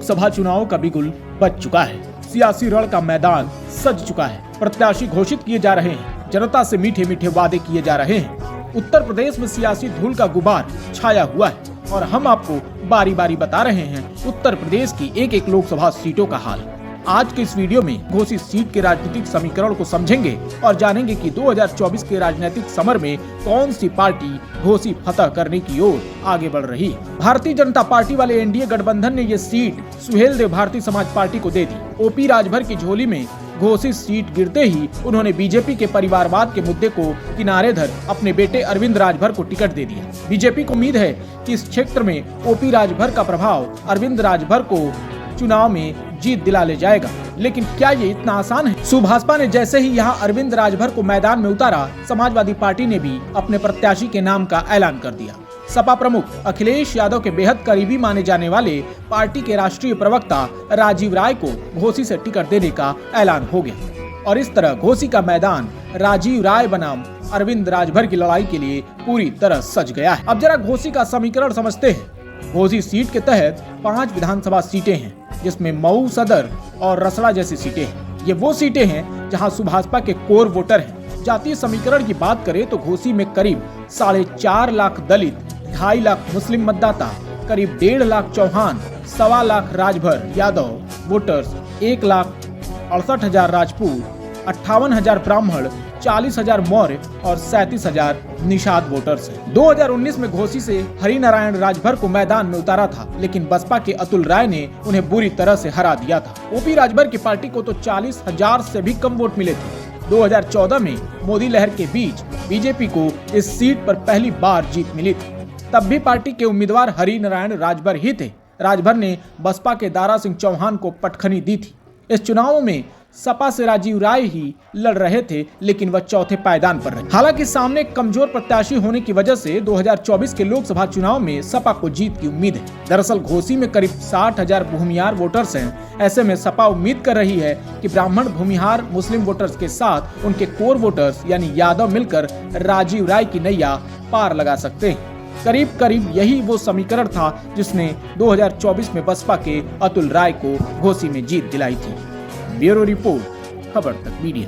लोकसभा चुनाव का बिगुल बज चुका है। सियासी रण का मैदान सज चुका है। प्रत्याशी घोषित किए जा रहे हैं। जनता से मीठे मीठे वादे किए जा रहे हैं। उत्तर प्रदेश में सियासी धूल का गुबार छाया हुआ है और हम आपको बारी बारी बता रहे हैं उत्तर प्रदेश की एक एक लोकसभा सीटों का हाल। आज के इस वीडियो में घोषित सीट के राजनीतिक समीकरण को समझेंगे और जानेंगे कि 2024 के राजनीतिक समर में कौन सी पार्टी घोषित फतह करने की ओर आगे बढ़ रही है। भारतीय जनता पार्टी वाले एनडीए गठबंधन ने ये सीट सुहेलदेव भारतीय समाज पार्टी को दे दी। ओपी राजभर की झोली में घोषित सीट गिरते ही उन्होंने बीजेपी के परिवारवाद के मुद्दे को किनारे धर अपने बेटे अरविंद राजभर को टिकट दे दिया। बीजेपी को उम्मीद है कि इस क्षेत्र में ओपी राजभर का प्रभाव अरविंद राजभर को चुनाव में जीत दिला ले जाएगा, लेकिन क्या ये इतना आसान है? सुभाषपा ने जैसे ही यहाँ अरविंद राजभर को मैदान में उतारा, समाजवादी पार्टी ने भी अपने प्रत्याशी के नाम का ऐलान कर दिया। सपा प्रमुख अखिलेश यादव के बेहद करीबी माने जाने वाले पार्टी के राष्ट्रीय प्रवक्ता राजीव राय को घोसी से टिकट देने का ऐलान हो गया और इस तरह घोसी का मैदान राजीव राय बनाम अरविंद राजभर की लड़ाई के लिए पूरी तरह सज गया है। अब जरा घोसी का समीकरण समझते हैं। घोसी सीट के तहत 5 विधानसभा सीटें हैं, जिसमें मऊ सदर और रसड़ा जैसी सीटें हैं। ये वो सीटें हैं जहां सुभाषपा के कोर वोटर हैं। जातीय समीकरण की बात करें तो घोसी में करीब 4.5 लाख दलित, 2.5 लाख मुस्लिम मतदाता, करीब 1.5 लाख चौहान, 1.25 लाख राजभर यादव वोटर्स, 1,68,000 राजपूत, 58,000 ब्राह्मण, 40,000 मौर्य और 37,000 निषाद वोटर्स हैं। 2019 में घोसी से हरिनारायण राजभर को मैदान में उतारा था, लेकिन बसपा के अतुल राय ने उन्हें बुरी तरह से हरा दिया था। ओपी राजभर की पार्टी को तो 40,000 से भी कम वोट मिले थे। 2014 में मोदी लहर के बीच बीजेपी को इस सीट पर पहली बार जीत मिली थी। तब भी पार्टी के उम्मीदवार हरिनारायण राजभर ही थे। राजभर ने बसपा के दारा सिंह चौहान को पटखनी दी थी। इस चुनाव में सपा से राजीव राय ही लड़ रहे थे, लेकिन वह चौथे पायदान पर रहे। हालांकि सामने कमजोर प्रत्याशी होने की वजह से 2024 के लोकसभा चुनाव में सपा को जीत की उम्मीद है। दरअसल घोसी में करीब 60,000 भूमिहार वोटर्स हैं। ऐसे में सपा उम्मीद कर रही है कि ब्राह्मण भूमिहार मुस्लिम वोटर्स के साथ उनके कोर वोटर्स यानी यादव मिलकर राजीव राय की नैया पार लगा सकते हैं। करीब करीब यही वो समीकरण था जिसने 2024 में बसपा के अतुल राय को घोसी में जीत दिलाई थी। ब्यूरो रिपोर्ट, खबर तक मीडिया।